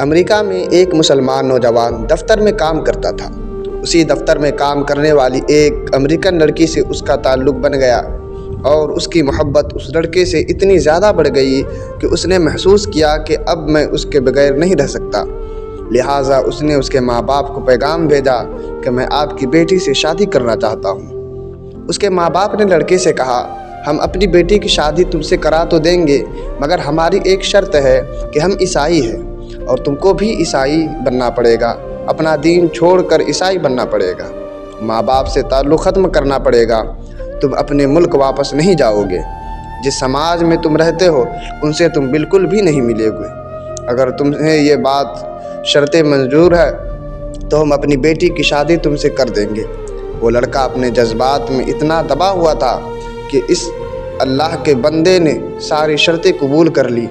امریکہ میں ایک مسلمان نوجوان دفتر میں کام کرتا تھا۔ اسی دفتر میں کام کرنے والی ایک امریکن لڑکی سے اس کا تعلق بن گیا اور اس کی محبت اس لڑکے سے اتنی زیادہ بڑھ گئی کہ اس نے محسوس کیا کہ اب میں اس کے بغیر نہیں رہ سکتا۔ لہٰذا اس نے اس کے ماں باپ کو پیغام بھیجا کہ میں آپ کی بیٹی سے شادی کرنا چاہتا ہوں۔ اس کے ماں باپ نے لڑکے سے کہا، ہم اپنی بیٹی کی شادی تم سے کرا تو دیں گے، مگر ہماری ایک شرط ہے کہ ہم عیسائی ہیں اور تم کو بھی عیسائی بننا پڑے گا، اپنا دین چھوڑ کر عیسائی بننا پڑے گا، ماں باپ سے تعلق ختم کرنا پڑے گا، تم اپنے ملک واپس نہیں جاؤ گے، جس سماج میں تم رہتے ہو ان سے تم بالکل بھی نہیں ملے گے۔ اگر تمہیں یہ بات شرطیں منظور ہے تو ہم اپنی بیٹی کی شادی تم سے کر دیں گے۔ وہ لڑکا اپنے جذبات میں اتنا دبا ہوا تھا کہ اس اللہ کے بندے نے ساری شرطیں قبول کر لی،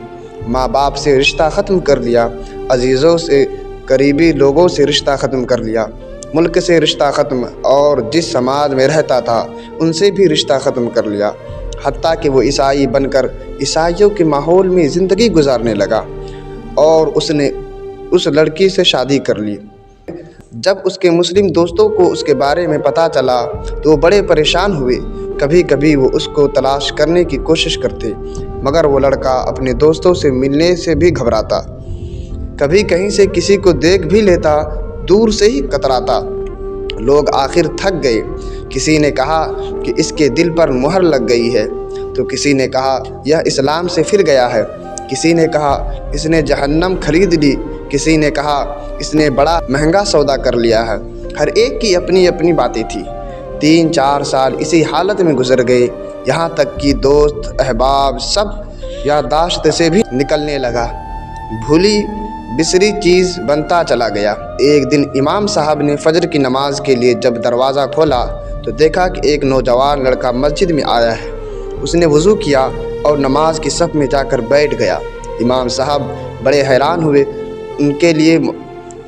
ماں باپ سے رشتہ ختم کر لیا، عزیزوں سے قریبی لوگوں سے رشتہ ختم کر لیا، ملک سے رشتہ ختم، اور جس سماج میں رہتا تھا ان سے بھی رشتہ ختم کر لیا، حتیٰ کہ وہ عیسائی بن کر عیسائیوں کے ماحول میں زندگی گزارنے لگا، اور اس نے اس لڑکی سے شادی کر لی۔ جب اس کے مسلم دوستوں کو اس کے بارے میں پتہ چلا تو وہ بڑے پریشان ہوئے۔ کبھی کبھی وہ اس کو تلاش کرنے کی کوشش کرتے، مگر وہ لڑکا اپنے دوستوں سے ملنے سے بھی گھبراتا، کبھی کہیں سے کسی کو دیکھ بھی لیتا دور سے ہی کتراتا۔ لوگ آخر تھک گئے، کسی نے کہا کہ اس کے دل پر مہر لگ گئی ہے، تو کسی نے کہا یہ اسلام سے پھر گیا ہے، کسی نے کہا اس نے جہنم خرید لی، کسی نے کہا اس نے بڑا مہنگا سودا کر لیا ہے۔ ہر ایک کی اپنی اپنی باتیں تھیں۔ 3-4 سال اسی حالت میں گزر گئے، یہاں تک کہ دوست احباب سب یادداشت سے بھی نکلنے لگا، بھولی بسری چیز بنتا چلا گیا۔ ایک دن امام صاحب نے فجر کی نماز کے لیے جب دروازہ کھولا تو دیکھا کہ ایک نوجوان لڑکا مسجد میں آیا ہے۔ اس نے وضو کیا اور نماز کی صف میں جا کر بیٹھ گیا۔ امام صاحب بڑے حیران ہوئے، ان کے لیے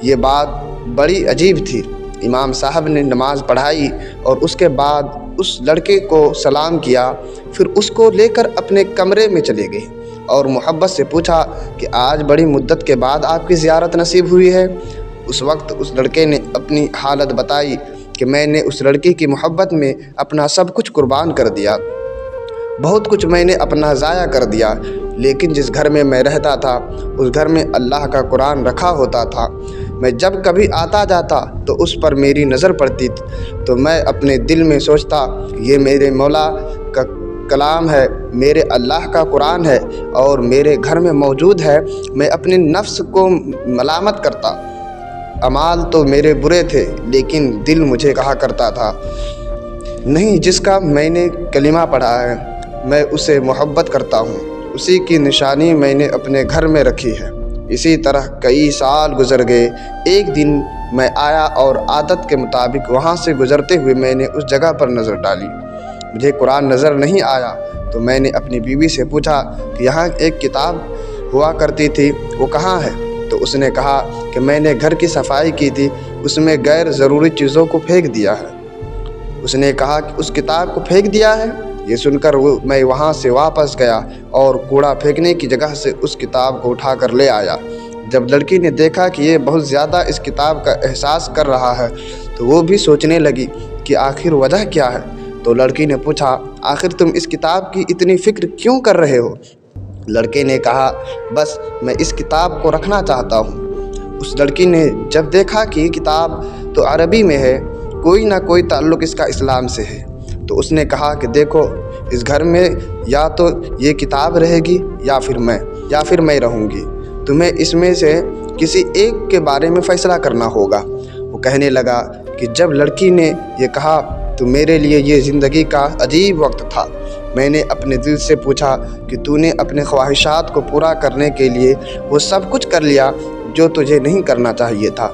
یہ بات بڑی عجیب تھی۔ امام صاحب نے نماز پڑھائی اور اس کے بعد اس لڑکے کو سلام کیا، پھر اس کو لے کر اپنے کمرے میں چلے گئے اور محبت سے پوچھا کہ آج بڑی مدت کے بعد آپ کی زیارت نصیب ہوئی ہے۔ اس وقت اس لڑکے نے اپنی حالت بتائی کہ میں نے اس لڑکی کی محبت میں اپنا سب کچھ قربان کر دیا، بہت کچھ میں نے اپنا ضائع کر دیا، لیکن جس گھر میں میں رہتا تھا اس گھر میں اللہ کا قرآن رکھا ہوتا تھا۔ میں جب کبھی آتا جاتا تو اس پر میری نظر پڑتی تو میں اپنے دل میں سوچتا کہ یہ میرے مولا کا کلام ہے، میرے اللہ کا قرآن ہے اور میرے گھر میں موجود ہے۔ میں اپنے نفس کو ملامت کرتا، اعمال تو میرے برے تھے لیکن دل مجھے کہا کرتا تھا نہیں، جس کا میں نے کلمہ پڑھا ہے میں اسے محبت کرتا ہوں، اسی کی نشانی میں نے اپنے گھر میں رکھی ہے۔ اسی طرح کئی سال گزر گئے۔ ایک دن میں آیا اور عادت کے مطابق وہاں سے گزرتے ہوئے میں نے اس جگہ پر نظر ڈالی، مجھے قرآن نظر نہیں آیا، تو میں نے اپنی بیوی سے پوچھا کہ یہاں ایک کتاب ہوا کرتی تھی، وہ کہاں ہے؟ تو اس نے کہا کہ میں نے گھر کی صفائی کی تھی، اس میں غیر ضروری چیزوں کو پھینک دیا ہے۔ اس نے کہا کہ اس کتاب کو پھینک دیا ہے؟ یہ سن کر میں وہاں سے واپس گیا اور کوڑا پھینکنے کی جگہ سے اس کتاب کو اٹھا کر لے آیا۔ جب لڑکی نے دیکھا کہ یہ بہت زیادہ اس کتاب کا احساس کر رہا ہے تو وہ بھی سوچنے لگی کہ آخر وجہ کیا ہے۔ تو لڑکی نے پوچھا، آخر تم اس کتاب کی اتنی فکر کیوں کر رہے ہو؟ لڑکے نے کہا، بس میں اس کتاب کو رکھنا چاہتا ہوں۔ اس لڑکی نے جب دیکھا کہ یہ کتاب تو عربی میں ہے، کوئی نہ کوئی تعلق اس کا اسلام سے ہے، تو اس نے کہا کہ دیکھو، اس گھر میں یا تو یہ کتاب رہے گی یا پھر میں رہوں گی، تمہیں اس میں سے کسی ایک کے بارے میں فیصلہ کرنا ہوگا۔ وہ کہنے لگا کہ جب لڑکی نے یہ کہا تو میرے لیے یہ زندگی کا عجیب وقت تھا۔ میں نے اپنے دل سے پوچھا کہ تو نے اپنے خواہشات کو پورا کرنے کے لیے وہ سب کچھ کر لیا جو تجھے نہیں کرنا چاہیے تھا۔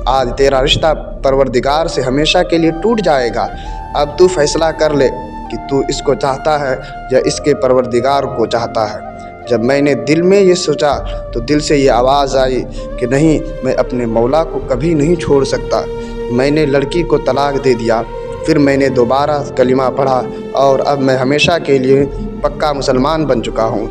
آج تیرا رشتہ پروردگار سے ہمیشہ کے لیے ٹوٹ جائے گا۔ اب تو فیصلہ کر لے کہ تو اس کو چاہتا ہے یا اس کے پروردگار کو چاہتا ہے۔ جب میں نے دل میں یہ سوچا تو دل سے یہ آواز آئی کہ نہیں، میں اپنے مولا کو کبھی نہیں چھوڑ سکتا۔ میں نے لڑکی کو طلاق دے دیا۔ پھر میں نے دوبارہ کلمہ پڑھا اور اب میں ہمیشہ کے لیے پکا مسلمان بن چکا ہوں۔